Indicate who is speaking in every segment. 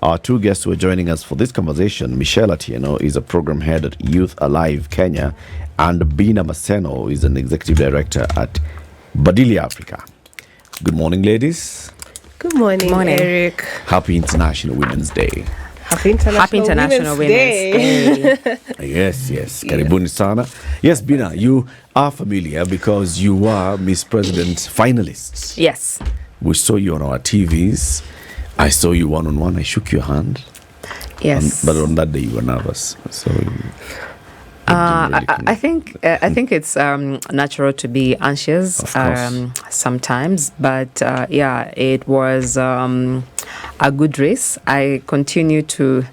Speaker 1: Our two guests who are joining us for this conversation, Mitchelle Atieno is a program head at Youth Alive Kenya, and Bina Maseno is an executive director at Badili Africa. Good morning, ladies.
Speaker 2: Good morning, Eric.
Speaker 1: Happy International Women's Day.
Speaker 2: Happy International Women's Day.
Speaker 1: Yes. Karibuni sana. Yes, Bina, you are familiar because you are Miss President finalists.
Speaker 3: Yes.
Speaker 1: We saw you on our TVs. I saw you one-on-one. I shook your hand.
Speaker 3: Yes.
Speaker 1: But on that day, you were nervous. So
Speaker 3: I think it's natural to be anxious sometimes, but it was a good race. I continue to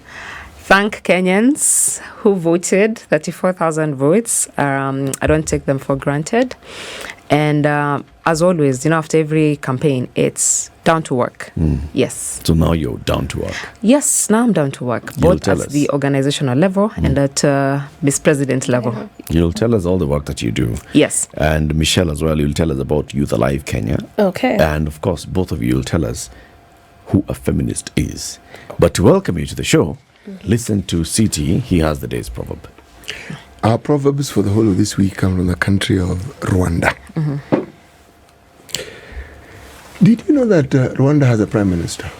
Speaker 3: thank Kenyans who voted, 34,000 votes. I don't take them for granted. And as always, after every campaign, it's down to work. Yes.
Speaker 1: So now you're down to work.
Speaker 3: Yes, now I'm down to work, both at the organizational level and at Miss President level.
Speaker 1: You'll tell us all the work that you do.
Speaker 3: Yes.
Speaker 1: And Mitchelle as well, you'll tell us about Youth Alive Kenya.
Speaker 2: Okay.
Speaker 1: And of course, both of you will tell us who a feminist is. But to welcome you to the show, listen to CT. He has the day's proverb.
Speaker 4: Our proverbs for the whole of this week come from the country of Rwanda. Did you know that Rwanda has a prime minister?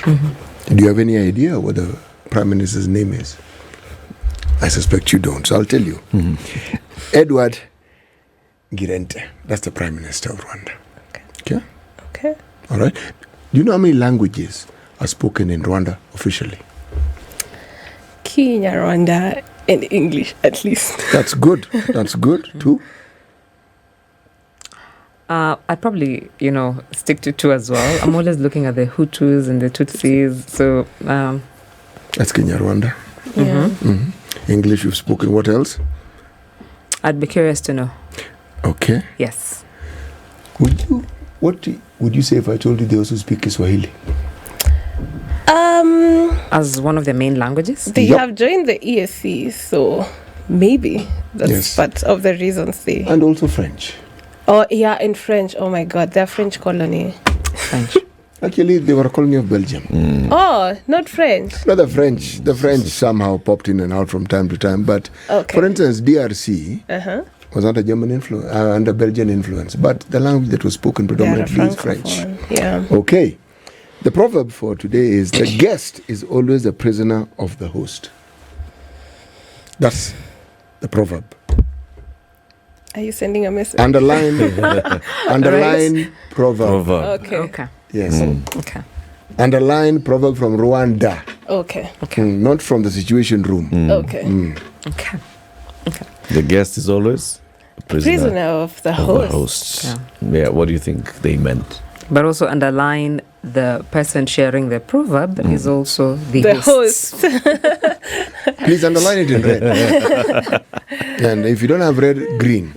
Speaker 4: Do you have any idea what the prime minister's name is? I suspect you don't, so I'll tell you. Edward Girente. That's the prime minister of Rwanda.
Speaker 2: Okay.
Speaker 4: All right. Do you know how many languages are spoken in Rwanda officially?
Speaker 2: Kenya, Rwanda, and English, at least.
Speaker 4: That's good. Two?
Speaker 3: I'd probably, stick to two as well. I'm always looking at the Hutus and the Tutsis. So
Speaker 4: that's Kenya, Rwanda.
Speaker 2: Yeah.
Speaker 4: English you've spoken. What else?
Speaker 3: I'd be curious to know.
Speaker 4: Okay.
Speaker 3: Yes.
Speaker 4: What would you say if I told you they also speak Kiswahili?
Speaker 3: As one of the main languages?
Speaker 2: They have joined the ESC, so maybe that's part of the reasons they...
Speaker 4: And also French.
Speaker 2: Oh, yeah, in French. Oh, my God. They're French colony.
Speaker 3: French.
Speaker 4: Actually, they were a colony of Belgium.
Speaker 2: Oh, not French.
Speaker 4: Not the French. The French somehow popped in and out from time to time. But, for instance, DRC was under German influence, under Belgian influence. But the language that was spoken predominantly is French.
Speaker 2: Yeah.
Speaker 4: Okay. The proverb for today is, the guest is always a prisoner of the host. That's the proverb.
Speaker 2: Are you sending a message?
Speaker 4: Underline proverb.
Speaker 2: Okay.
Speaker 4: Yes.
Speaker 3: Okay.
Speaker 4: Underline proverb from Rwanda.
Speaker 2: Okay.
Speaker 4: Not from the Situation Room.
Speaker 2: Okay.
Speaker 3: Okay.
Speaker 1: The guest is always a prisoner
Speaker 2: of the host.
Speaker 1: Yeah. What do you think they meant?
Speaker 3: But also underline the person sharing the proverb is also the
Speaker 2: host.
Speaker 4: Please underline it in red. And if you don't have red, green.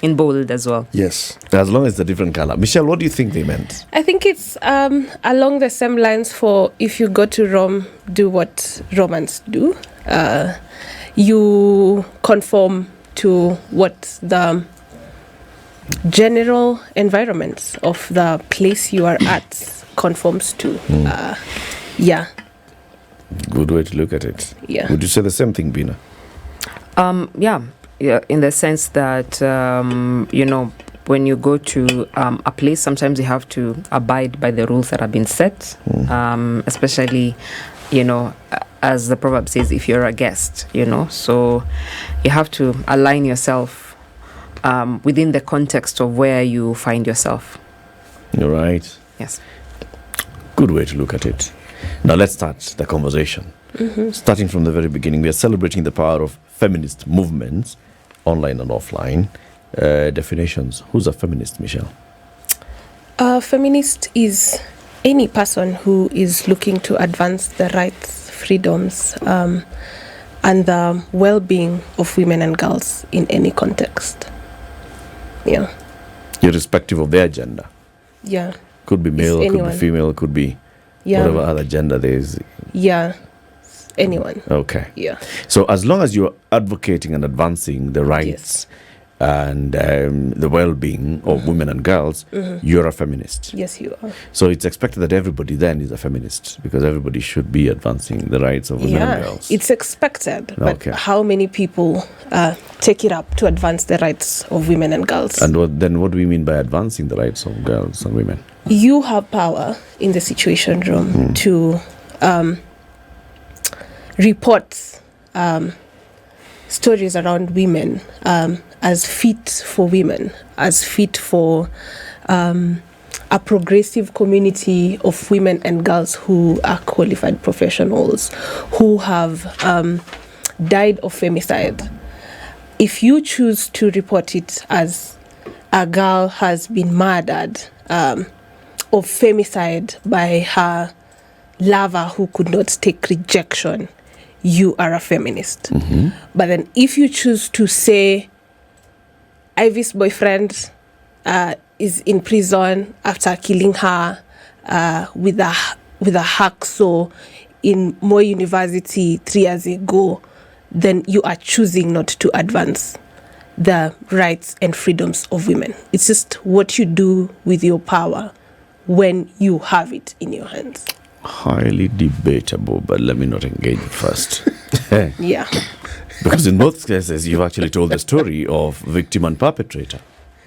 Speaker 3: In bold as well.
Speaker 4: Yes.
Speaker 1: As long as it's a different color. Mitchelle, what do you think they meant?
Speaker 2: I think it's along the same lines for if you go to Rome, do what Romans do. You conform to what the general environment of the place you are at conforms to.
Speaker 1: Good way to look at it.
Speaker 2: Yeah.
Speaker 1: Would you say the same thing, Bina?
Speaker 3: Yeah, in the sense that, when you go to a place, sometimes you have to abide by the rules that have been set, especially, as the proverb says, if you're a guest, so you have to align yourself within the context of where you find yourself.
Speaker 1: You're right.
Speaker 3: Yes.
Speaker 1: Good way to look at it. Now let's start the conversation. Starting from the very beginning, we are celebrating the power of feminist movements, online and offline. Definitions. Who's a feminist, Mitchelle?
Speaker 2: A feminist is any person who is looking to advance the rights, freedoms, and the well-being of women and girls in any context. Yeah.
Speaker 1: Irrespective of their gender.
Speaker 2: Yeah.
Speaker 1: Could be male, could be female, could be whatever other gender there is.
Speaker 2: Yeah. Anyone.
Speaker 1: Okay.
Speaker 2: Yeah.
Speaker 1: So as long as you're advocating and advancing the rights and the well-being of women and girls, you're a feminist.
Speaker 2: Yes, you are.
Speaker 1: So it's expected that everybody then is a feminist, because everybody should be advancing the rights of women and girls.
Speaker 2: It's expected, but how many people take it up to advance the rights of women and girls?
Speaker 1: And what do we mean by advancing the rights of girls and women?
Speaker 2: You have power in the Situation Room to report stories around women as fit for women, as fit for a progressive community of women and girls who are qualified professionals, who have died of femicide. If you choose to report it as a girl has been murdered of femicide by her lover who could not take rejection, you are a feminist. But then if you choose to say Ivy's boyfriend is in prison after killing her with a hacksaw in Moi University 3 years ago, then you are choosing not to advance the rights and freedoms of women. It's just what you do with your power when you have it in your hands.
Speaker 1: Highly debatable, but let me not engage first.
Speaker 2: Yeah.
Speaker 1: Because in both cases, you've actually told the story of victim and perpetrator,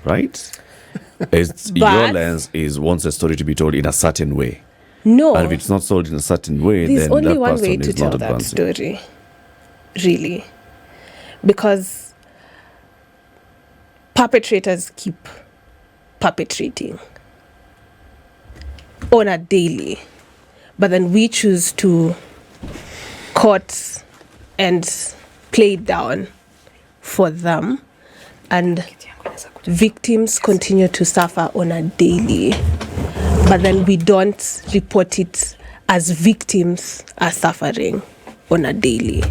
Speaker 1: right? Your lens wants a story to be told in a certain way.
Speaker 2: No.
Speaker 1: And if it's not told in a certain way,
Speaker 2: there's
Speaker 1: then
Speaker 2: only
Speaker 1: that
Speaker 2: one
Speaker 1: person
Speaker 2: way to
Speaker 1: is
Speaker 2: tell
Speaker 1: not
Speaker 2: that
Speaker 1: advancing.
Speaker 2: story, really. Because perpetrators keep perpetrating on a daily. But then we choose to court and play it down for them, and victims continue to suffer on a daily, but then we don't report it as victims are suffering on a daily.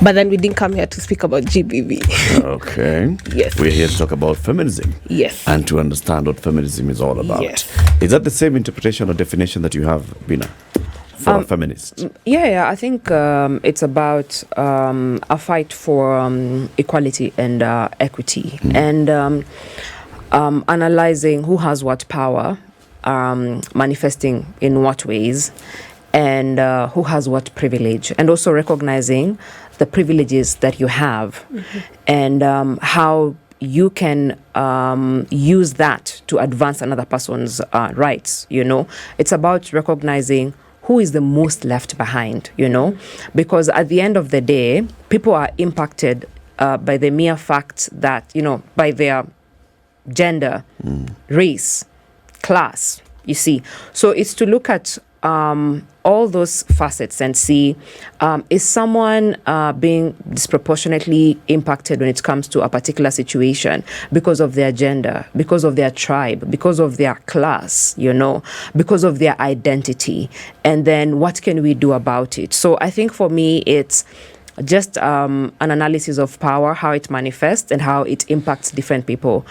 Speaker 2: But then we didn't come here to speak about GBV.
Speaker 1: Okay.
Speaker 2: Yes.
Speaker 1: We're here to talk about feminism.
Speaker 2: Yes.
Speaker 1: And to understand what feminism is all about.
Speaker 2: Yes.
Speaker 1: Is that the same interpretation or definition that you have, Bina, for a feminist?
Speaker 3: Yeah, I think it's about a fight for equality and equity, and analyzing who has what power, manifesting in what ways, and who has what privilege, and also recognizing the privileges that you have, and how you can use that to advance another person's rights. It's about recognizing who is the most left behind, because at the end of the day, people are impacted by the mere fact that, by their gender, race, class, you see. So it's to look at all those facets and see, is someone being disproportionately impacted when it comes to a particular situation because of their gender, because of their tribe, because of their class, because of their identity, and then what can we do about it? So I think for me, it's just an analysis of power, how it manifests and how it impacts different people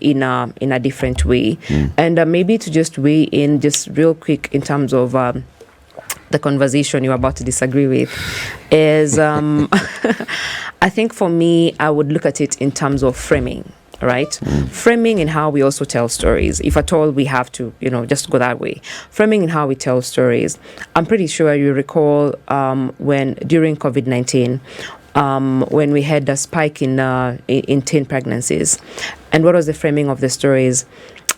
Speaker 3: in a different way. And maybe to just weigh in just real quick in terms of the conversation you're about to disagree with is, I think for me, I would look at it in terms of framing. Right? Framing in how we also tell stories. If at all we have to, just go that way. Framing in how we tell stories. I'm pretty sure you recall when during COVID-19, when we had a spike in teen pregnancies. And what was the framing of the stories?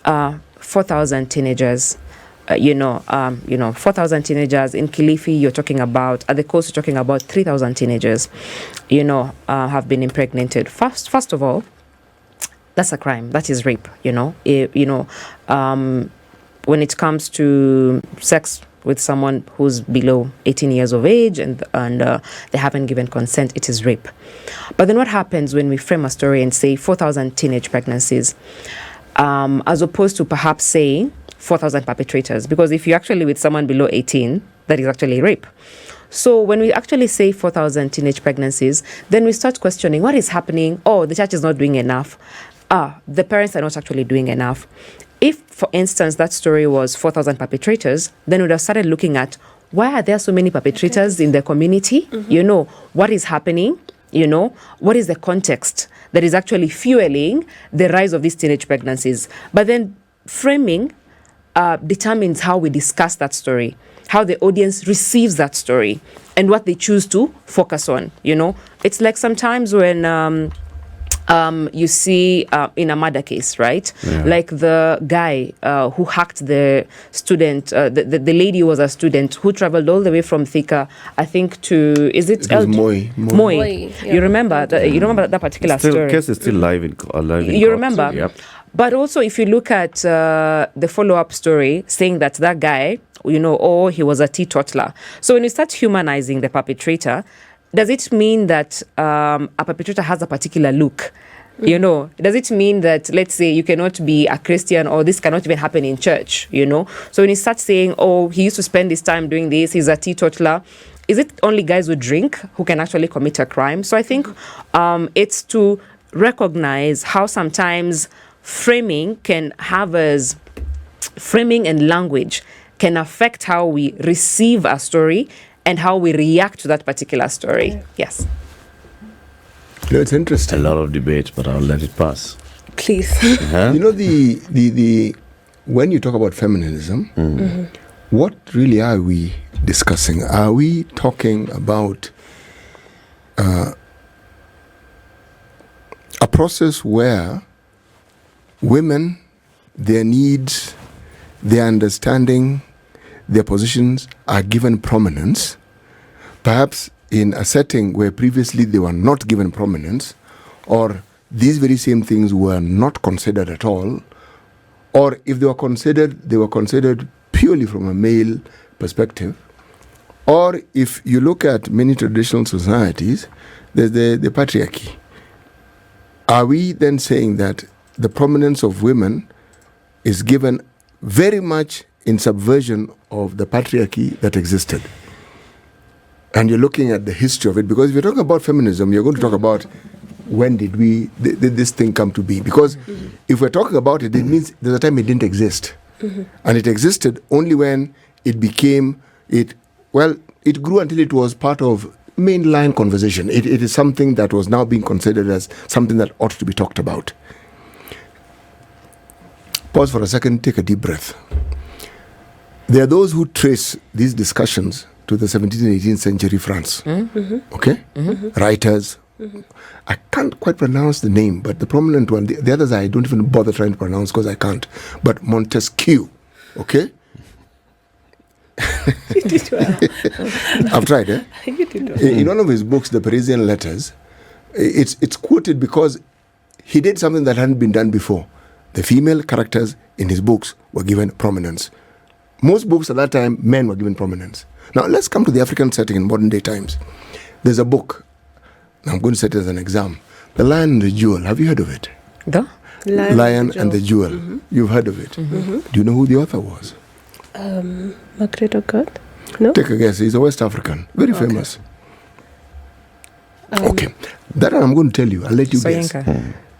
Speaker 3: 4,000 teenagers. 4,000 teenagers in Kilifi. You're talking about at the coast. You're talking about 3,000 teenagers. Have been impregnated. First of all, that's a crime. That is rape. When it comes to sex with someone who's below 18 years of age and they haven't given consent, it is rape. But then what happens when we frame a story and say 4,000 teenage pregnancies, as opposed to perhaps saying 4,000 perpetrators? Because if you're actually with someone below 18, that is actually rape. So when we actually say 4,000 teenage pregnancies, then we start questioning what is happening. Oh, the church is not doing enough. The parents are not actually doing enough. If, for instance, that story was 4,000 perpetrators, then we'd have started looking at why are there so many perpetrators in the community? What is happening? what is the context that is actually fueling the rise of these teenage pregnancies? But then framing determines how we discuss that story, how the audience receives that story, and what they choose to focus on. It's like sometimes when you see in a murder case, right? Yeah. Like the guy who hacked the student, the lady who was a student who traveled all the way from Thika, I think, to, is it?
Speaker 4: It was Moi.
Speaker 3: Yeah. You remember that particular story?
Speaker 1: The case is still alive in
Speaker 3: you
Speaker 1: court,
Speaker 3: remember?
Speaker 1: So, yep.
Speaker 3: But also, if you look at the follow-up story saying that guy, he was a teetotaler. So when you start humanizing the perpetrator, does it mean that a perpetrator has a particular look? Does it mean that, let's say, you cannot be a Christian, or this cannot even happen in church, So when you start saying, he used to spend his time doing this, he's a teetotaler, is it only guys who drink who can actually commit a crime? So I think it's to recognize how sometimes framing and language can affect how we receive a story and how we react to that particular story. Yeah. Yes.
Speaker 4: It's interesting.
Speaker 1: A lot of debate, but I'll let it pass.
Speaker 2: Please.
Speaker 1: Uh-huh.
Speaker 4: The when you talk about feminism, what really are we discussing? Are we talking about a process where women, their needs, their understanding, their positions are given prominence, perhaps in a setting where previously they were not given prominence, or these very same things were not considered at all, or if they were considered purely from a male perspective, or if you look at many traditional societies, there's the patriarchy. Are we then saying that the prominence of women is given very much in subversion of the patriarchy that existed? And you're looking at the history of it, because if you're talking about feminism, you're going to talk about when did this thing come to be? Because if we're talking about it, it means there's a time it didn't exist. And it existed only when it grew until it was part of mainline conversation. It is something that was now being considered as something that ought to be talked about. Pause for a second, take a deep breath. There are those who trace these discussions to the 17th and 18th century France. Okay? Writers. I can't quite pronounce the name, but the prominent one, the others I don't even bother trying to pronounce because I can't. But Montesquieu. Okay?
Speaker 2: You did well.
Speaker 4: I've tried, eh?
Speaker 2: You did well.
Speaker 4: In one of his books, The Parisian Letters, it's quoted because he did something that hadn't been done before. The female characters in his books were given prominence. Most books at that time, men were given prominence. Now, let's come to the African setting in modern day times. There's a book. Now, I'm going to set it as an exam. The Lion and the Jewel. Have you heard of it?
Speaker 3: The
Speaker 4: Lion and the Jewel. You've heard of it. Do you know who the author was?
Speaker 2: Margaret Ogod? No?
Speaker 4: Take a guess. He's a West African. Very famous. Okay. That one I'm going to tell you. I'll let you guess.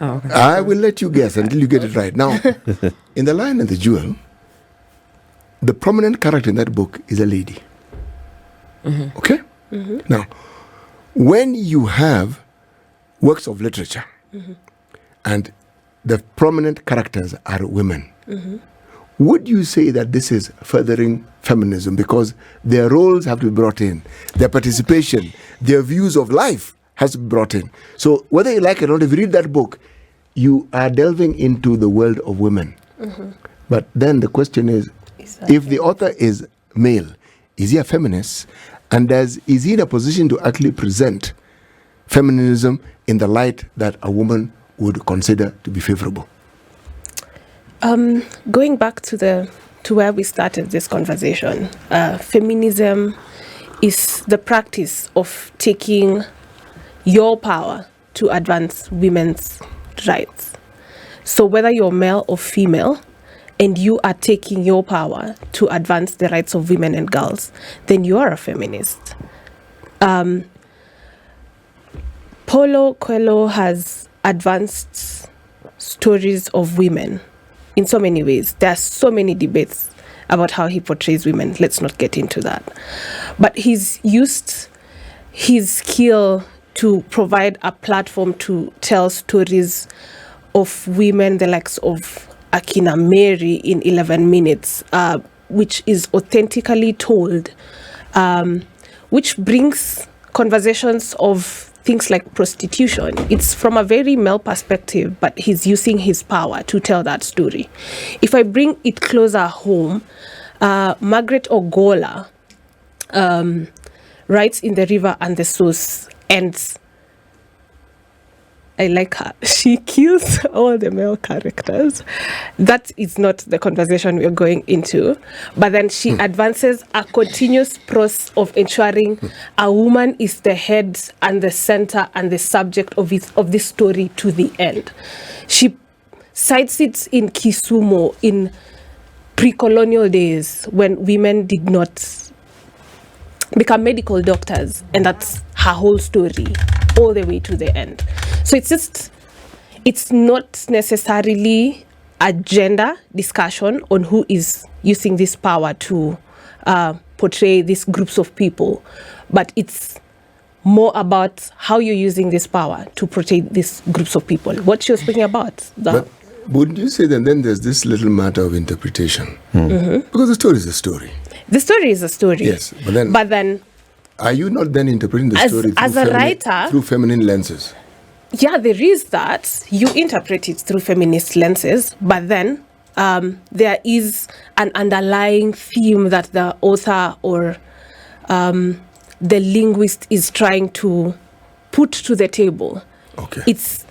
Speaker 3: Oh, okay.
Speaker 4: I will let you guess until you get it right. Now, in The Lion and the Jewel, the prominent character in that book is a lady. Okay? Now, when you have works of literature and the prominent characters are women, would you say that this is furthering feminism? Because their roles have to be brought in, their participation, their views of life has to be brought in. So whether you like it or not, if you read that book, you are delving into the world of women. But then the question is if the author is male, is he a feminist? And is he in a position to actually present feminism in the light that a woman would consider to be favorable?
Speaker 2: Going back to where we started this conversation, feminism is the practice of taking your power to advance women's rights. So whether you're male or female, and you are taking your power to advance the rights of women and girls, then you are a feminist. Paulo Coelho has advanced stories of women in so many ways. There are so many debates about how he portrays women. Let's not get into that. But he's used his skill to provide a platform to tell stories of women, the likes of Akina Mary in 11 minutes, which is authentically told, which brings conversations of things like prostitution. It's from a very male perspective, but he's using his power to tell that story. If I bring it closer home, Margaret Ogola writes in The River and the Source, and I like her. She kills all the male characters. That is not the conversation we're going into. But then she advances a continuous process of ensuring a woman is the head and the center and the subject of this story to the end. She cites it in Kisumu in pre-colonial days when women did not become medical doctors, and that's her whole story all the way to the end. So it's not necessarily a gender discussion on who is using this power to portray these groups of people, but it's more about how you're using this power to portray these groups of people. What you're speaking about.
Speaker 4: But wouldn't you say that then there's this little matter of interpretation? Because the story is a story.
Speaker 2: The story is a story.
Speaker 4: Yes,
Speaker 2: but then
Speaker 4: are you not then interpreting the story through feminine lenses?
Speaker 2: Yeah, there is that. You interpret it through feminist lenses, but then there is an underlying theme that the author or the linguist is trying to put to the table.
Speaker 4: Okay.
Speaker 2: It's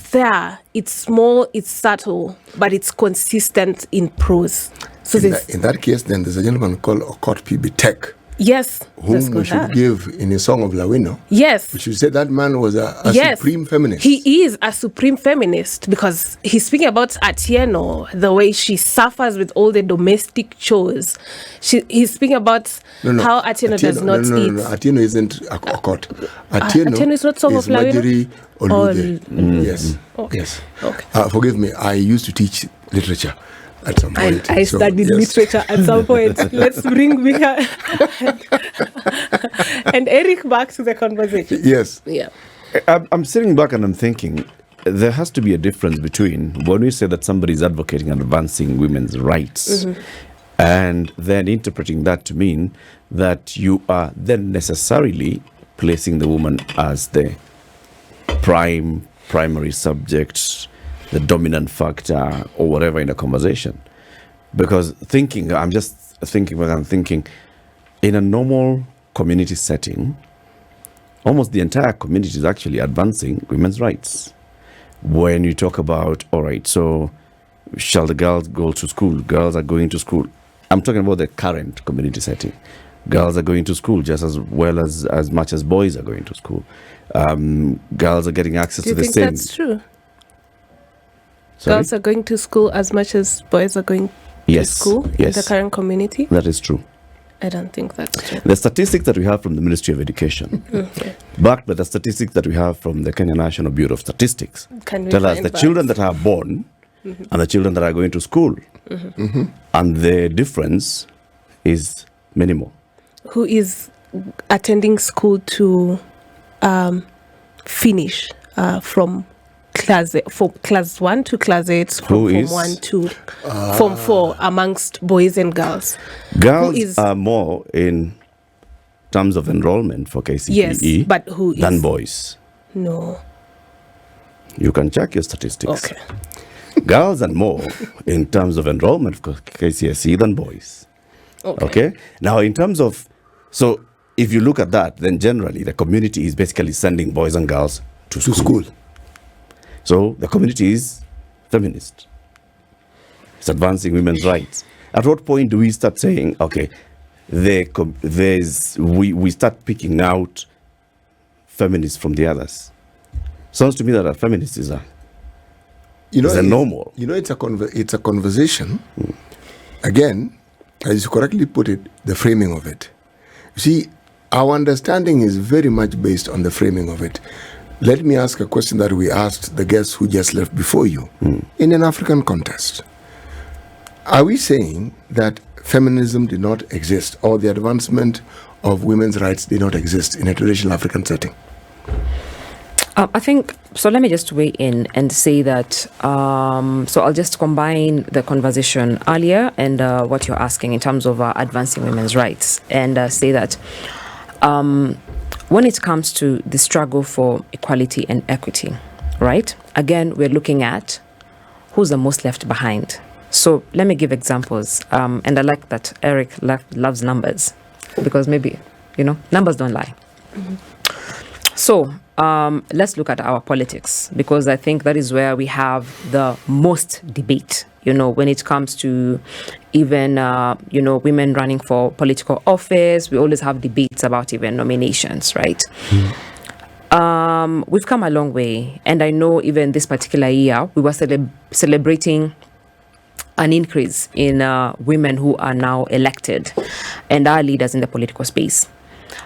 Speaker 2: there. It's small. It's subtle, but it's consistent in prose. So
Speaker 4: in that case, then there's a gentleman called Okot P.B. Tech.
Speaker 2: Yes.
Speaker 4: Whom we should give in a song of Lawino.
Speaker 2: Yes.
Speaker 4: We should say that man was a supreme feminist.
Speaker 2: He is a supreme feminist because he's speaking about Atieno, the way she suffers with all the domestic chores. He's speaking about how Atieno does not eat.
Speaker 4: No. Atieno isn't Okot.
Speaker 2: Atieno is not song of Lawino?
Speaker 4: Olude. Yes.
Speaker 2: Okay.
Speaker 4: Yes.
Speaker 2: Okay.
Speaker 4: Forgive me, I used to teach literature at some point.
Speaker 2: I studied literature at some point. Let's bring Bina and Eric back to the conversation.
Speaker 4: Yes.
Speaker 2: Yeah.
Speaker 1: I'm sitting back and I'm thinking there has to be a difference between when we say that somebody is advocating and advancing women's rights and then interpreting that to mean that you are then necessarily placing the woman as the primary subject, the dominant factor, or whatever in a conversation. Because I'm thinking, in a normal community setting, almost the entire community is actually advancing women's rights. When you talk about, all right, so shall the girls go to school? Girls are going to school. I'm talking about the current community setting. Girls are going to school just as well as much as boys are going to school. Girls are getting access to the same.
Speaker 2: Do you think that's true?
Speaker 1: Sorry?
Speaker 2: Girls are going to school as much as boys are going to school in the current community?
Speaker 1: That is true.
Speaker 2: I don't think that's true.
Speaker 1: The statistics that we have from the Ministry of Education, backed by the statistics that we have from the Kenya National Bureau of Statistics, tell us the children that are born and the children that are going to school. And the difference is minimal.
Speaker 2: Who is attending school to finish from class 1 to class 8, from Form 1 to Form 4 amongst boys and girls.
Speaker 1: Girls are more in terms of enrollment for KCPE
Speaker 2: but
Speaker 1: than boys.
Speaker 2: No.
Speaker 1: You can check your statistics.
Speaker 2: Okay.
Speaker 1: Girls are more in terms of enrollment for KCSE than boys. Okay? Now, in terms of... So, if you look at that, then generally the community is basically sending boys and girls to school. So the community is feminist. It's advancing women's rights. At what point do we start saying, okay, we start picking out feminists from the others? Sounds to me that a feminist is a normal.
Speaker 4: It's a conversation. Again, as you correctly put it, the framing of it. You see, our understanding is very much based on the framing of it. Let me ask a question that we asked the guests who just left before you. In an African context, are we saying that feminism did not exist or the advancement of women's rights did not exist in a traditional African setting?
Speaker 3: I think so. Let me just weigh in and say that. So I'll just combine the conversation earlier and what you're asking in terms of advancing women's rights, and say that when it comes to the struggle for equality and equity, right? Again, we're looking at who's the most left behind. So let me give examples. And I like that Eric loves numbers, because maybe, numbers don't lie. Mm-hmm. So let's look at our politics, because I think that is where we have the most debate, when it comes to even, women running for political office. We always have debates about even nominations, right? We've come a long way. And I know even this particular year, we were celebrating an increase in women who are now elected and are leaders in the political space.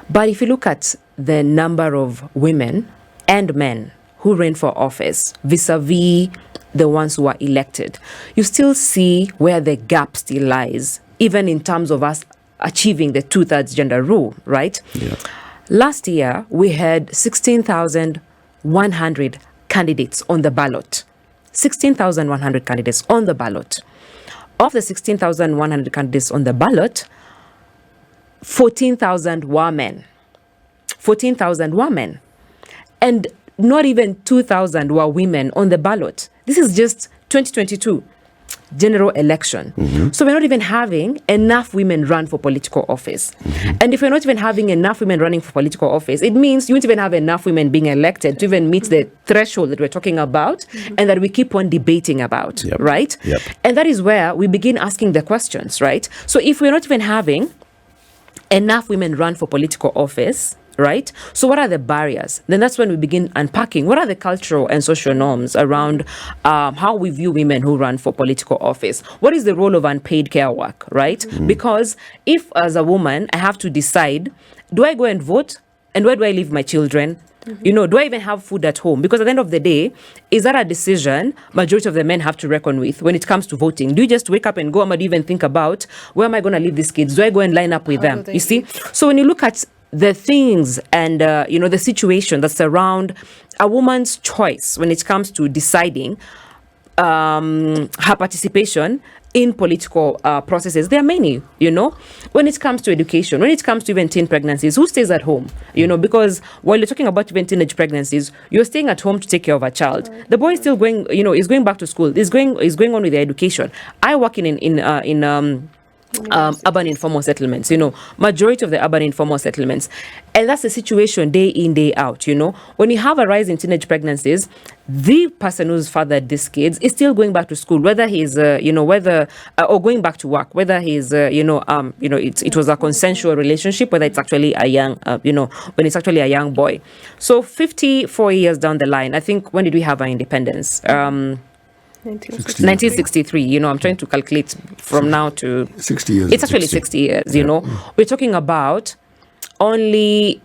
Speaker 3: But if you look at the number of women and men who ran for office vis-a-vis the ones who are elected, you still see where the gap still lies, even in terms of us achieving the 2/3 gender rule, right?
Speaker 1: Yeah.
Speaker 3: Last year, we had 16,100 candidates on the ballot. 16,100 candidates on the ballot. Of the 16,100 candidates on the ballot, 14,000 were men. 14,000 were men. And not even 2,000 were women on the ballot. This is just 2022 general election. Mm-hmm. So we're not even having enough women run for political office. Mm-hmm. And if we're not even having enough women running for political office, it means you won't even have enough women being elected to even meet the threshold that we're talking about, and that we keep on debating about, right? Yep. And that is where we begin asking the questions, right? So if we're not even having enough women run for political office, right? So what are the barriers? Then that's when we begin unpacking what are the cultural and social norms around how we view women who run for political office. What is the role of unpaid care work, right? Mm-hmm. Because if as a woman I have to decide, do I go and vote, and where do I leave my children? Mm-hmm. Do I even have food at home? Because at the end of the day, is that a decision majority of the men have to reckon with when it comes to voting? Do you just wake up and go, or do you even think about, where am I going to leave these kids? Do I go and line up with them? You see? So when you look at the things and, the situation that surround a woman's choice when it comes to deciding her participation in political processes, there are many, when it comes to education, when it comes to even teen pregnancies, who stays at home? Because while you're talking about even teenage pregnancies, you're staying at home to take care of a child. The boy is still going, is going back to school, is going on with their education. I work in urban informal settlements, majority of the urban informal settlements. And that's the situation day in, day out, When you have a rise in teenage pregnancies, the person who's fathered these kids is still going back to school, whether he's, or going back to work, whether he's, it was a consensual relationship, whether it's actually a young, when it's actually a young boy. So 54 years down the line, I think, when did we have our independence? 1963, I'm trying to calculate from now to
Speaker 4: 60 years.
Speaker 3: It's actually 60 years, We're talking about only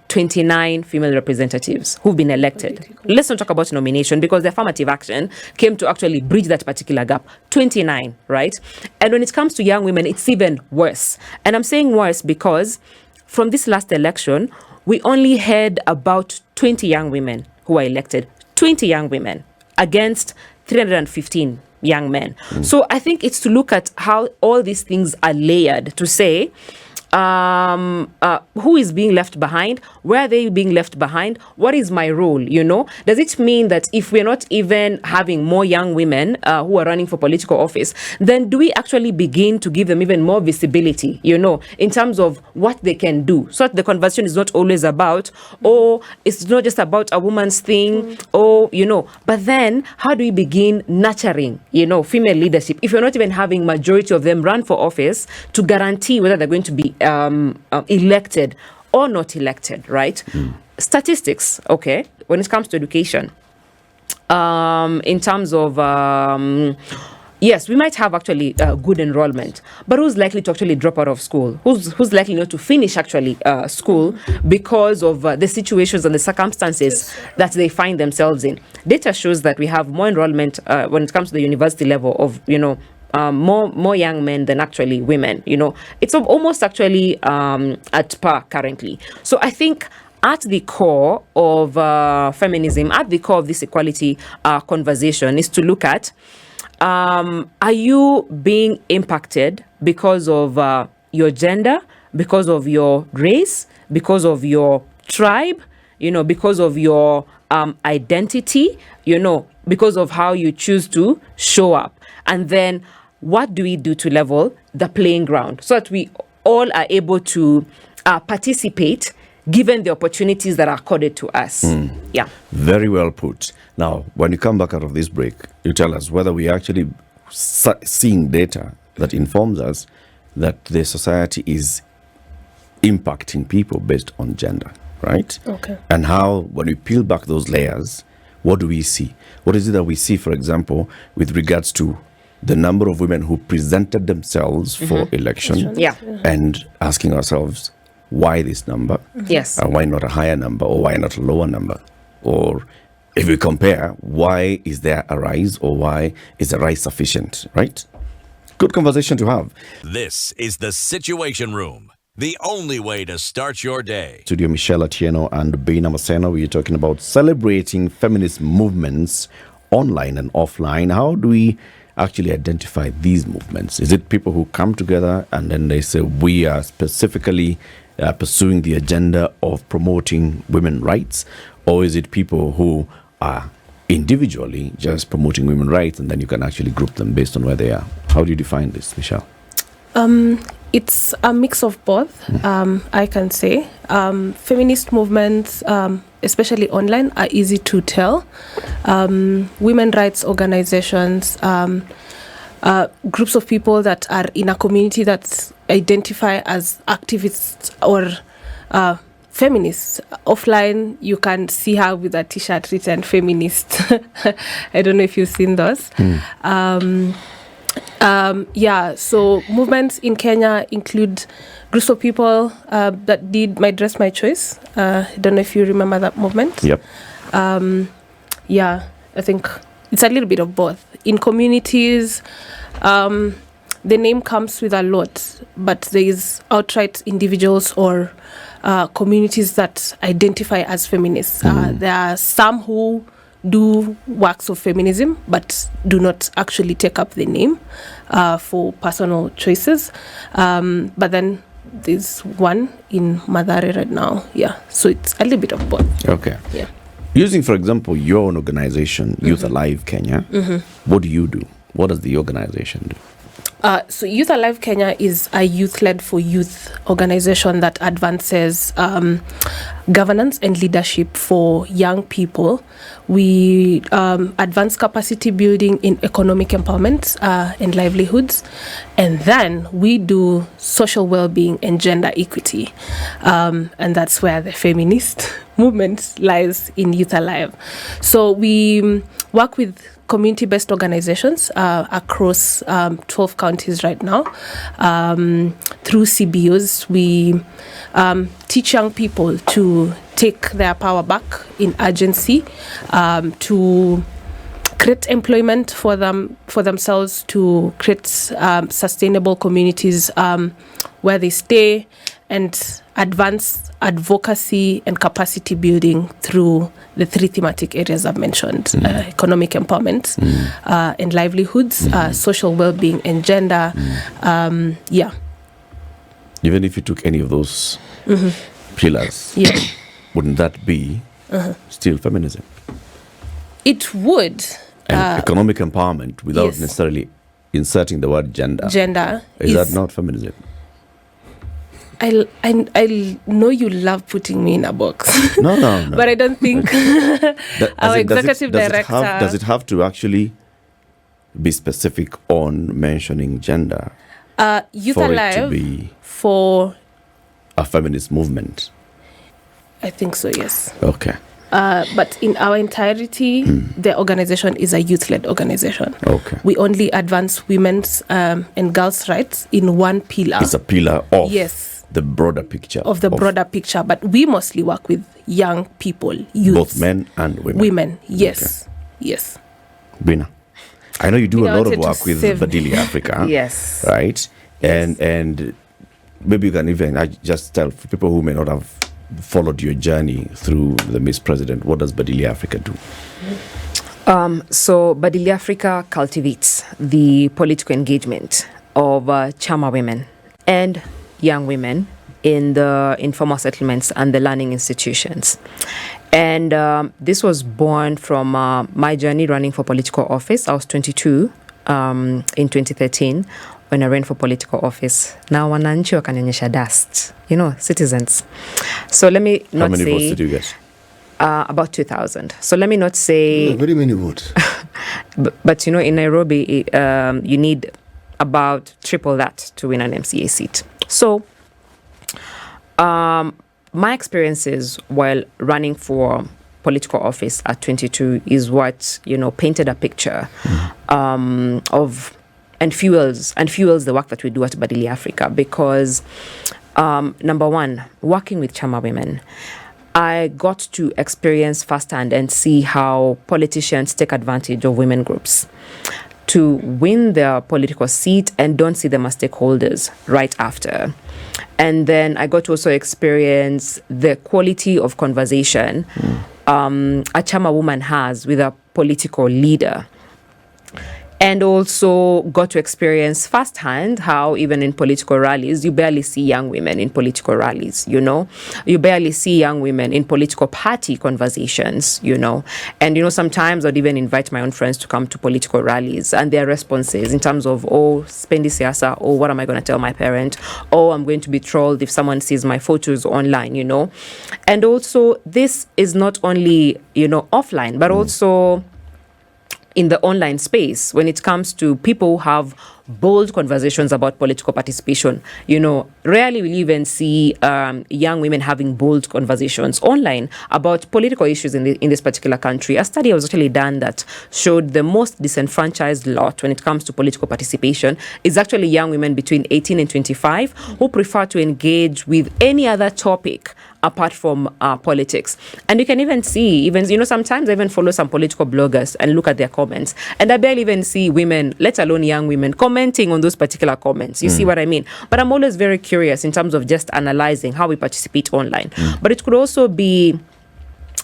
Speaker 3: 29 female representatives who've been elected. Let's not talk about nomination, because the affirmative action came to actually bridge that particular gap. 29, right? And when it comes to young women, it's even worse. And I'm saying worse because from this last election, we only had about 20 young women who were elected. 20 young women against 315 young men. So I think it's to look at how all these things are layered to say, who is being left behind? Where are they being left behind? What is my role? Does it mean that if we're not even having more young women who are running for political office, then do we actually begin to give them even more visibility, in terms of what they can do? So that the conversation is not always about, it's not just about a woman's thing, but then how do we begin nurturing, female leadership if you're not even having majority of them run for office to guarantee whether they're going to be elected or not elected, right? Statistics, okay, when it comes to education, in terms of, yes, we might have actually good enrollment, but who's likely to actually drop out of school? Who's likely not to finish actually school because of the situations and the circumstances that they find themselves in? Data shows that we have more enrollment when it comes to the university level of, more young men than actually women. It's almost actually at par currently. So I think at the core of feminism, at the core of this equality conversation, is to look at, are you being impacted because of your gender, because of your race, because of your tribe, because of your identity, because of how you choose to show up? And then what do we do to level the playing ground so that we all are able to participate given the opportunities that are accorded to us? Yeah.
Speaker 1: Very well put. Now, when you come back out of this break, you tell us whether we are actually seeing data that informs us that the society is impacting people based on gender, right?
Speaker 2: Okay.
Speaker 1: And how, when we peel back those layers, what do we see? What is it that we see, for example, with regards to the number of women who presented themselves for election,
Speaker 3: Yeah.
Speaker 1: and asking ourselves, why this number?
Speaker 3: Yes.
Speaker 1: Why not a higher number, or why not a lower number? Or if we compare, why is there a rise, or why is the rise sufficient, right? Good conversation to have.
Speaker 5: This is the Situation Room, the only way to start your day.
Speaker 1: Studio Mitchelle Atieno and Bina Maseno, we're talking about celebrating feminist movements online and offline. How do we actually identify these movements? Is it people who come together and then they say, we are specifically pursuing the agenda of promoting women's rights? Or is it people who are individually just promoting women's rights, and then you can actually group them based on where they are? How do you define this, Mitchelle?
Speaker 2: It's a mix of both, I can say. Feminist movements, especially online, are easy to tell. Women rights organizations, groups of people that are in a community that identify as activists or feminists. Offline, you can see her with a t-shirt written feminist. I don't know if you've seen those. So movements in Kenya include groups of people that did My Dress, My Choice. I don't know if you remember that movement.
Speaker 1: Yep.
Speaker 2: I think it's a little bit of both. In communities, the name comes with a lot, but there is outright individuals or communities that identify as feminists. There are some who do works of feminism but do not actually take up the name for personal choices. But then there's one in Mathare right now. Yeah, so it's a little bit of both.
Speaker 1: Okay.
Speaker 2: Yeah.
Speaker 1: Using, for example, your own organization, Youth Alive Kenya, what do you do? What does the organization do?
Speaker 2: So Youth Alive Kenya is a youth-led for youth organization that advances governance and leadership for young people. We advance capacity building in economic empowerment and livelihoods. And then we do social well-being and gender equity. And that's where the feminist movement lies in Youth Alive. So we work with community-based organizations across 12 counties right now. Through CBOs, we teach young people to take their power back in urgency, to create employment for themselves, to create sustainable communities where they stay, and advance advocacy and capacity building through the three thematic areas I've mentioned: economic empowerment and livelihoods, social well-being, and gender.
Speaker 1: Even if you took any of those pillars, wouldn't that be still feminism?
Speaker 2: It would.
Speaker 1: And economic empowerment without necessarily inserting the word gender.
Speaker 2: Gender
Speaker 1: is that not feminism?
Speaker 2: I know you love putting me in a box.
Speaker 1: No.
Speaker 2: But I don't think our executive director...
Speaker 1: Does it have to actually be specific on mentioning gender
Speaker 2: Youth
Speaker 1: for
Speaker 2: Alive
Speaker 1: it to be
Speaker 2: for
Speaker 1: a feminist movement?
Speaker 2: I think so, yes.
Speaker 1: Okay.
Speaker 2: But in our entirety, the organization is a youth-led organization.
Speaker 1: Okay.
Speaker 2: We only advance women's and girls' rights in one pillar.
Speaker 1: It's a pillar of the broader picture.
Speaker 2: Of the broader picture. But we mostly work with young people, youth.
Speaker 1: Both men and women.
Speaker 2: Women, yes.
Speaker 1: Okay.
Speaker 2: Yes.
Speaker 1: Bina, I know you do a lot of work with Badili Africa.
Speaker 3: Yes.
Speaker 1: Right? And maybe you can even just tell for people who may not have followed your journey through the Miss President, what does Badili Africa do?
Speaker 3: So Badili Africa cultivates the political engagement of Chama women and young women in the informal settlements and the learning institutions. And this was born from my journey running for political office. I was 22 in 2013 when I ran for political office. Now, wananchi wakanyonyesha dust, citizens. So let me not say... How
Speaker 1: many votes did you get?
Speaker 3: About 2,000. So let me not say...
Speaker 4: very many votes.
Speaker 3: but in Nairobi, you need about triple that to win an MCA seat. So my experiences while running for political office at 22 is what, painted a picture of... And fuels the work that we do at Badili Africa, because number one, working with Chama women, I got to experience firsthand and see how politicians take advantage of women groups to win their political seat and don't see them as stakeholders right after. And then I got to also experience the quality of conversation a Chama woman has with a political leader. And also got to experience firsthand how even in political rallies, you barely see young women in political rallies, You barely see young women in political party conversations, And, sometimes I'd even invite my own friends to come to political rallies and their responses in terms of, spendi siasa, what am I going to tell my parent? I'm going to be trolled if someone sees my photos online, And also, this is not only, offline, but also... in the online space, when it comes to people who have bold conversations about political participation, rarely will you even see young women having bold conversations online about political issues in this particular country. A study was actually done that showed the most disenfranchised lot when it comes to political participation is actually young women between 18 and 25 who prefer to engage with any other topic apart from politics. And you can even see, sometimes I even follow some political bloggers and look at their comments. And I barely even see women, let alone young women, commenting on those particular comments. You see what I mean? But I'm always very curious in terms of just analyzing how we participate online. But it could also be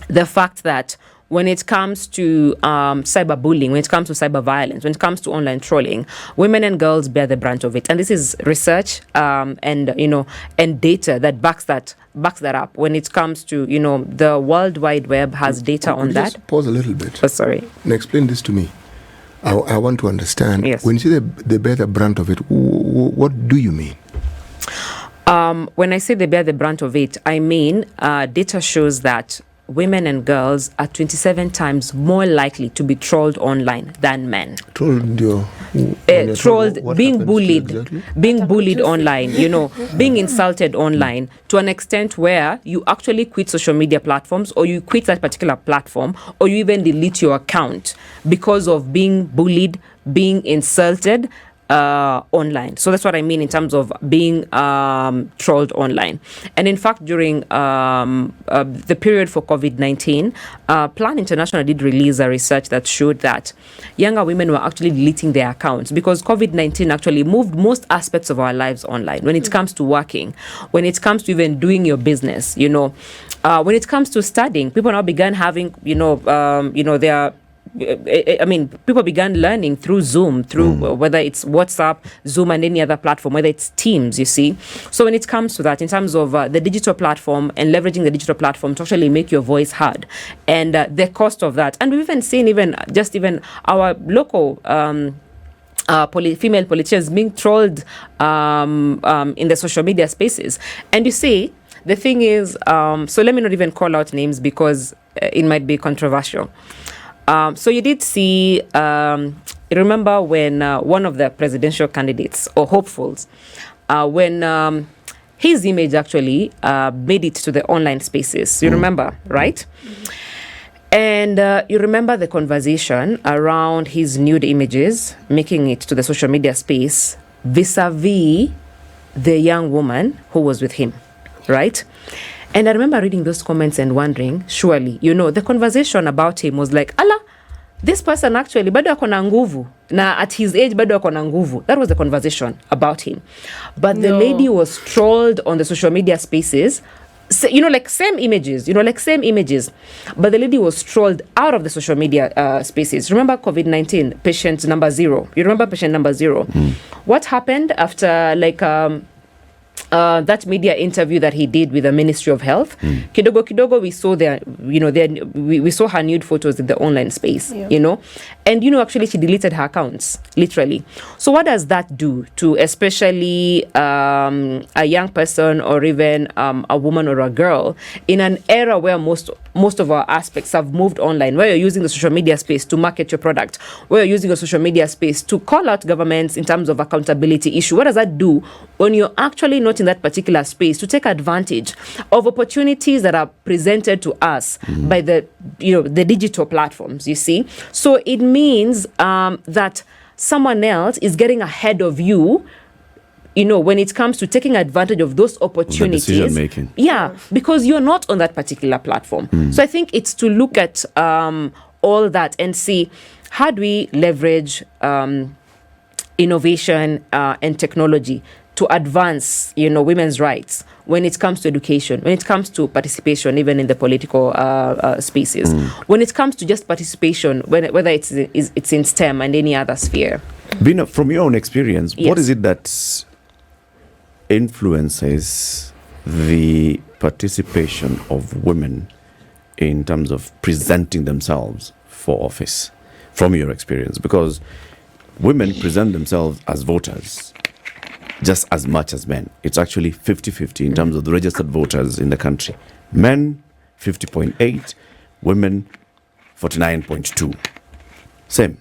Speaker 3: the fact that when it comes to cyberbullying, when it comes to cyber violence, when it comes to online trolling, women and girls bear the brunt of it. And this is research and data that backs that up. When it comes to, the World Wide Web has data on that.
Speaker 4: Just pause a little bit.
Speaker 3: Oh, sorry.
Speaker 4: And explain this to me. I want to understand.
Speaker 3: Yes.
Speaker 4: When you say they bear the brunt of it, what do you mean?
Speaker 3: When I say they bear the brunt of it, I mean data shows that women and girls are 27 times more likely to be trolled online than men. Being bullied online, being insulted online to an extent where you actually quit social media platforms, or you quit that particular platform, or you even delete your account because of being bullied, being insulted online. So that's what I mean in terms of being trolled online. And in fact, during the period for COVID-19, Plan International did release a research that showed that younger women were actually deleting their accounts because COVID-19 actually moved most aspects of our lives online. When it comes to working, when it comes to even doing your business, when it comes to studying, people now began having, their people began learning through Zoom, through whether it's WhatsApp, Zoom, and any other platform, whether it's Teams, you see. So when it comes to that, in terms of the digital platform and leveraging the digital platform to actually make your voice heard, and the cost of that. And we've even seen even our local female politicians being trolled in the social media spaces. And you see, the thing is, so let me not even call out names because it might be controversial. So you did see, remember when one of the presidential candidates or hopefuls, when his image actually made it to the online spaces. You remember, right? And you remember the conversation around his nude images making it to the social media space vis-a-vis the young woman who was with him, right? And I remember reading those comments and wondering, surely, the conversation about him was like, Allah, this person actually, bado ako na nguvu. Na at his age, bado ako na nguvu. That was the conversation about him. But the lady was trolled on the social media spaces like same images, but the lady was trolled out of the social media spaces. Remember COVID-19, patient number 0. You remember patient number 0? What happened after that media interview that he did with the Ministry of Health? Kidogo, we saw we saw her nude photos in the online space, and actually she deleted her accounts, literally. So what does that do to especially a young person, or even a woman or a girl, in an era where most of our aspects have moved online, where you're using the social media space to market your product, where you're using the social media space to call out governments in terms of accountability issue? What does that do when you're actually not in that particular space to take advantage of opportunities that are presented to us by the digital platforms, you see? So it means that someone else is getting ahead of you, when it comes to taking advantage of those opportunities.
Speaker 1: The decision making.
Speaker 3: Yeah, because you're not on that particular platform. So I think it's to look at all that and see, how do we leverage innovation and technology to advance, women's rights when it comes to education, when it comes to participation, even in the political spaces, when it comes to just participation, whether it's in STEM and any other sphere.
Speaker 1: Bina, from your own experience,
Speaker 3: Yes.
Speaker 1: what is it that influences the participation of women in terms of presenting themselves for office, from your experience? Because women present themselves as voters just as much as men. It's actually 50-50 in terms of the registered voters in the country. Men, 50.8, women, 49.2. Same.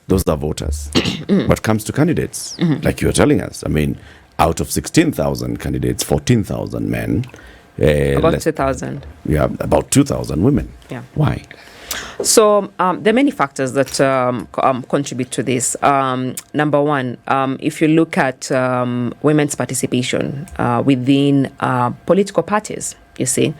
Speaker 1: Those are voters. What comes to candidates, like you're telling us, out of 16,000 candidates, 14,000 men.
Speaker 3: About 2,000.
Speaker 1: Yeah, about 2,000 women.
Speaker 3: Yeah.
Speaker 1: Why?
Speaker 3: So there are many factors that contribute to this. Number one, if you look at women's participation within political parties, you see,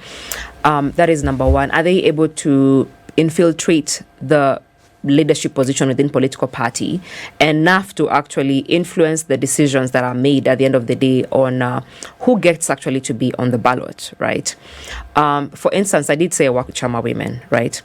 Speaker 3: that is number one. Are they able to infiltrate the leadership position within political party enough to actually influence the decisions that are made at the end of the day on who gets actually to be on the ballot, right? For instance, I did say I work with Chama women, right?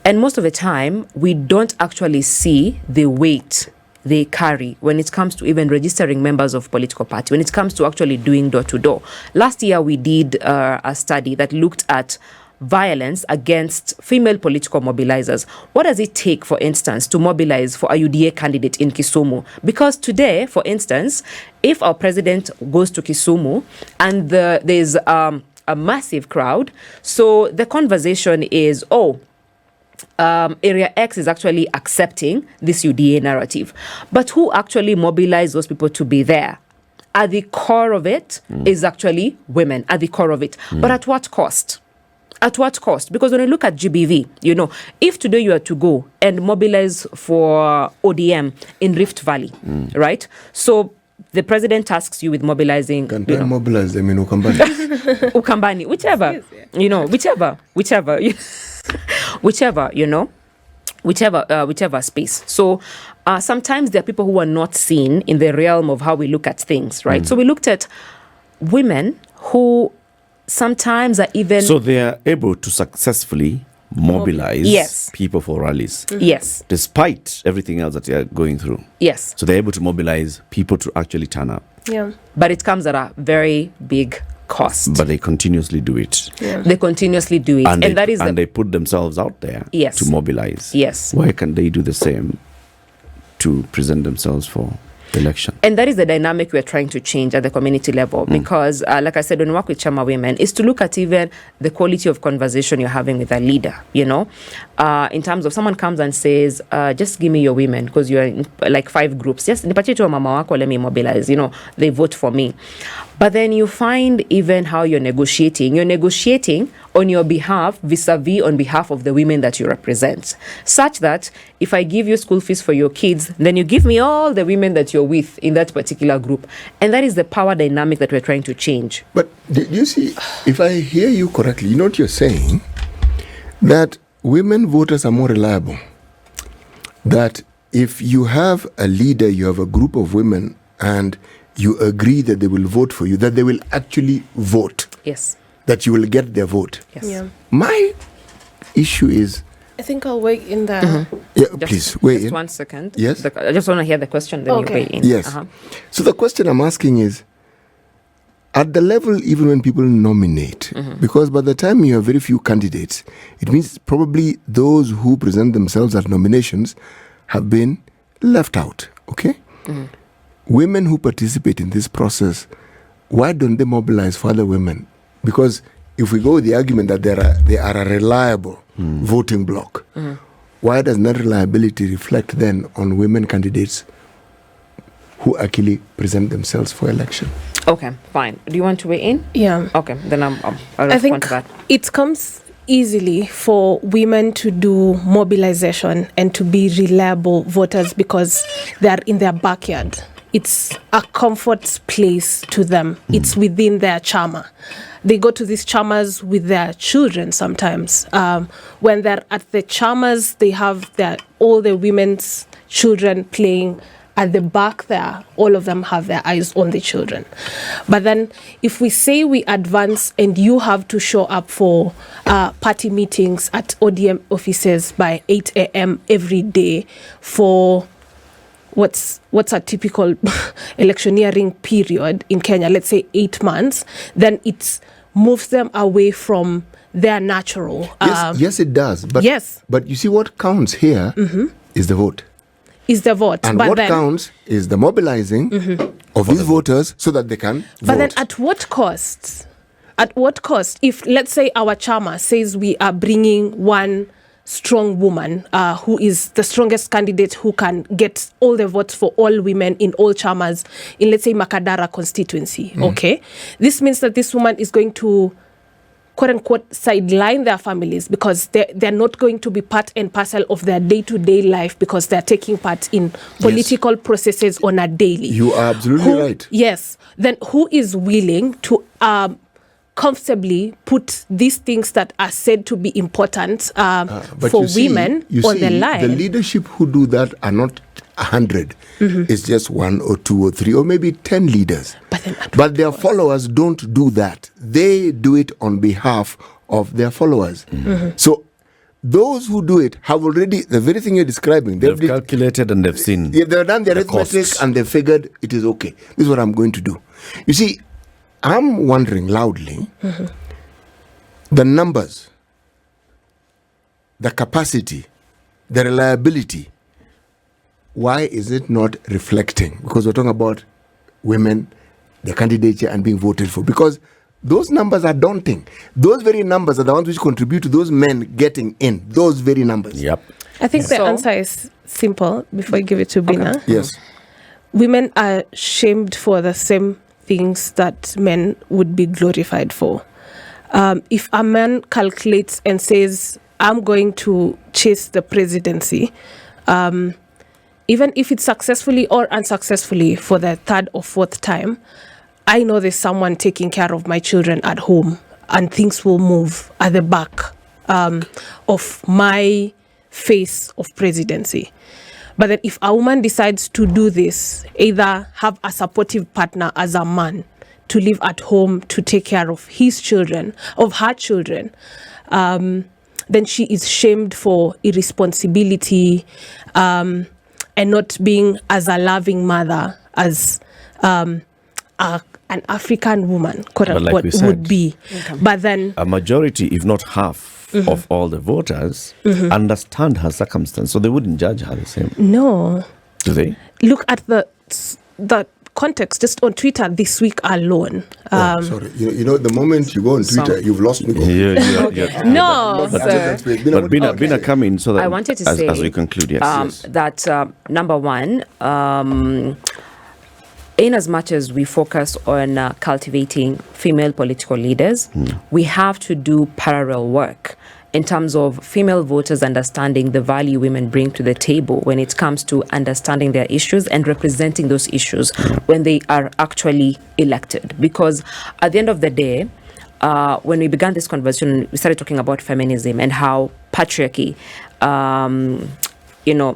Speaker 3: And most of the time, we don't actually see the weight they carry when it comes to even registering members of political party, when it comes to actually doing door-to-door. Last year, we did a study that looked at violence against female political mobilizers. What does it take, for instance, to mobilize for a UDA candidate in Kisumu? Because today, for instance, if our president goes to Kisumu and there's a massive crowd, so the conversation is, Area X is actually accepting this UDA narrative. But who actually mobilized those people to be there? At the core of it is actually women, at the core of it. But at what cost? At what cost? Because when you look at GBV, if today you are to go and mobilize for ODM in Rift Valley, right? So the president tasks you with mobilizing.
Speaker 4: Can I mobilize them in Ukambani?
Speaker 3: Ukambani, whichever, whichever space. So sometimes there are people who are not seen in the realm of how we look at things, right? So we looked at women who sometimes are even...
Speaker 1: So they are able to successfully mobilize people for rallies.
Speaker 3: Yes.
Speaker 1: Despite everything else that they are going through.
Speaker 3: Yes.
Speaker 1: So they're able to mobilize people to actually turn up.
Speaker 2: Yeah.
Speaker 3: But it comes at a very big cost.
Speaker 1: But they continuously do it.
Speaker 2: Yeah.
Speaker 3: They continuously do it.
Speaker 1: And they put themselves out there to mobilize.
Speaker 3: Yes.
Speaker 1: Why can't they do the same to present themselves for election?
Speaker 3: And that is the dynamic we're trying to change at the community level, because like I said, when we work with Chama women, is to look at even the quality of conversation you're having with a leader, in terms of someone comes and says, just give me your women because you're in like 5 groups. Just nipatie tu mama wako, let me mobilize, they vote for me. But then you find even how you're negotiating on your behalf, vis-a-vis on behalf of the women that you represent, such that if I give you school fees for your kids, then you give me all the women that you're with in that particular group. And that is the power dynamic that we're trying to change.
Speaker 4: But you see, if I hear you correctly, what you're saying, that women voters are more reliable. That if you have a leader, you have a group of women, and you agree that they will vote for you, that they will actually vote.
Speaker 3: Yes.
Speaker 4: That you will get their vote.
Speaker 3: Yes.
Speaker 2: Yeah.
Speaker 4: My issue is...
Speaker 2: I think I'll weigh in there.
Speaker 4: Yeah, please, weigh in.
Speaker 3: 1 second.
Speaker 4: Yes?
Speaker 3: I just want to hear the question, then
Speaker 2: Okay.
Speaker 3: you weigh in.
Speaker 4: Yes. So the question I'm asking is, at the level, even when people nominate, because by the time you have very few candidates, it means probably those who present themselves at nominations have been left out, okay? Women who participate in this process, why don't they mobilize for other women? Because if we go with the argument that they are a reliable voting bloc, why does that reliability reflect then on women candidates who actually present themselves for election?
Speaker 3: Okay, fine. Do you want to weigh in?
Speaker 2: Yeah.
Speaker 3: Okay, then I'll
Speaker 2: I
Speaker 3: respond
Speaker 2: think
Speaker 3: to that.
Speaker 2: it comes easily for women to do mobilization and to be reliable voters because they're in their backyard. It's a comfort place to them. It's within their charmer. They go to these charmers with their children sometimes. When they're at the charmers, they have all the women's children playing at the back there. All of them have their eyes on the children. But then if we say we advance and you have to show up for party meetings at ODM offices by 8 a.m. every day for what's a typical electioneering period in Kenya, let's say 8 months, then it moves them away from their natural.
Speaker 4: Yes, it does. But,
Speaker 2: yes.
Speaker 4: But you see, what counts here is the vote.
Speaker 2: Is the vote.
Speaker 4: And
Speaker 2: but
Speaker 4: what
Speaker 2: then,
Speaker 4: counts is the mobilizing of these voters so that they can vote.
Speaker 2: But then at what cost? At what cost? If, let's say, our charmer says we are bringing one strong woman who is the strongest candidate who can get all the votes for all women in all charmers in, let's say, Makadara constituency, okay? This means that this woman is going to, quote-unquote, sideline their families because they're not going to be part and parcel of their day-to-day life because they're taking part in political processes on a daily.
Speaker 4: You are absolutely right.
Speaker 2: Yes. Then who is willing to comfortably put these things that are said to be important for women on the line?
Speaker 4: The leadership who do that are not 100. It's just 1 or 2 or 3 or maybe 10 leaders. But their followers don't do that. They do it on behalf of their followers. So those who do it have already, the very thing you're describing,
Speaker 1: they've calculated and they've seen.
Speaker 4: They've done the arithmetic
Speaker 1: costs.
Speaker 4: and they figured it is okay. This is what I'm going to do. You see, I'm wondering loudly, the numbers, the capacity, the reliability, why is it not reflecting? Because we're talking about women, the candidature and being voted for. Because those numbers are daunting. Those very numbers are the ones which contribute to those men getting in. Those very numbers.
Speaker 1: Yep.
Speaker 2: I think the answer is simple before I give it to Bina.
Speaker 4: Okay. Yes.
Speaker 2: Women are shamed for the same things that men would be glorified for. If a man calculates and says, I'm going to chase the presidency, even if it's successfully or unsuccessfully for the third or fourth time, I know there's someone taking care of my children at home and things will move at the back of my face of presidency. But then if a woman decides to do this, either have a supportive partner as a man to live at home to take care of his children, of her children, then she is shamed for irresponsibility and not being as a loving mother as an African woman, quote unquote, would be. Okay. But then
Speaker 1: a majority, if not half, of all the voters understand her circumstance, so they wouldn't judge her the same.
Speaker 2: No.
Speaker 1: Do they?
Speaker 2: Look at the context just on Twitter this week alone.
Speaker 4: Sorry, you know, the moment you go on Twitter, you've lost me.
Speaker 2: No.
Speaker 1: But Bina, come in so that
Speaker 3: I wanted to say,
Speaker 1: as we conclude, yes.
Speaker 3: That number one, in as much as we focus on cultivating female political leaders, we have to do parallel work in terms of female voters understanding the value women bring to the table when it comes to understanding their issues and representing those issues when they are actually elected. Because at the end of the day, when we began this conversation, we started talking about feminism and how patriarchy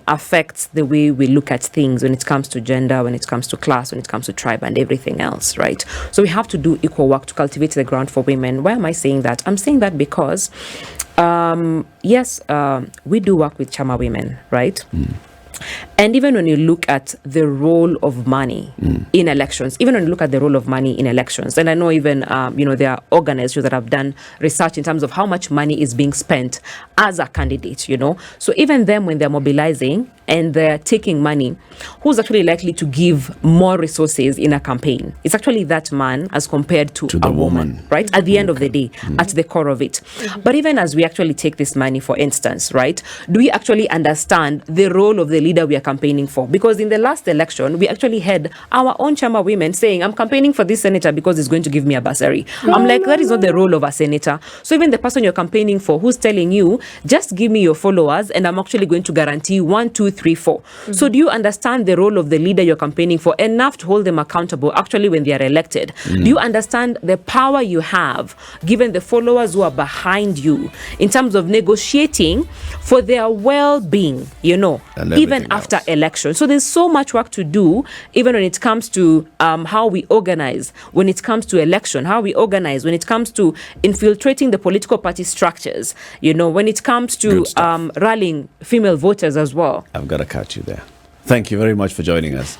Speaker 3: affects the way we look at things when it comes to gender, when it comes to class, when it comes to tribe and everything else, right? So we have to do equal work to cultivate the ground for women. Why am I saying that? I'm saying that because, yes, we do work with Chama women, right? And even when you look at the role of money in elections, and I know even, there are organizations that have done research in terms of how much money is being spent as a candidate, So even them, when they're mobilizing and they're taking money, who's actually likely to give more resources in a campaign? It's actually that man as compared to a woman, right? At the end of the day, at the core of it. But even as we actually take this money, for instance, right, do we actually understand the role of the leader we are campaigning for? Because in the last election, we actually had our own Chama women saying, I'm campaigning for this senator because it's going to give me a bursary. I'm like, that is not the role of a senator. So even the person you're campaigning for who's telling you, just give me your followers and I'm actually going to guarantee 1, 2, 3, 4. So do you understand the role of the leader you're campaigning for enough to hold them accountable actually when they are elected? Do you understand the power you have given the followers who are behind you in terms of negotiating for their well-being, even after election? So there's so much work to do, even when it comes to how we organize, when it comes to election, how we organize, when it comes to infiltrating the political party structures, when it comes to rallying female voters as well.
Speaker 1: I've got to catch you there. Thank you very much for joining us.